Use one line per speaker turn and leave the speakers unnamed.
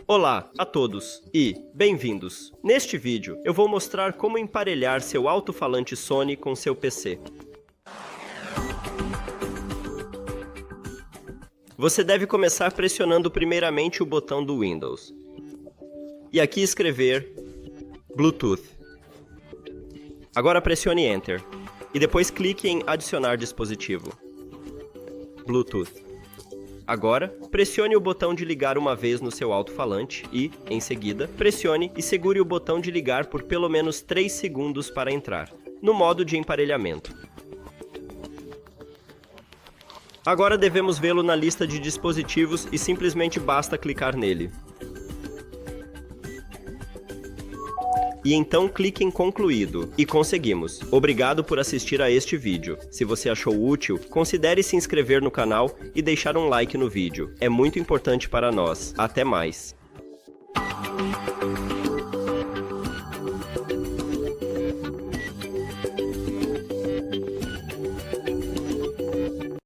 Olá a todos e bem-vindos! Neste vídeo, eu vou mostrar como emparelhar seu alto-falante Sony com seu PC. Você deve começar pressionando primeiramente o botão do Windows. E aqui escrever Bluetooth. Agora pressione Enter. E depois clique em Adicionar dispositivo. Bluetooth. Agora, pressione o botão de ligar uma vez no seu alto-falante e, em seguida, pressione e segure o botão de ligar por pelo menos 3 segundos para entrar, no modo de emparelhamento. Agora devemos vê-lo na lista de dispositivos e simplesmente basta clicar nele. E então clique em Concluído. E conseguimos. Obrigado por assistir a este vídeo. Se você achou útil, considere se inscrever no canal e deixar um like no vídeo. É muito importante para nós. Até mais!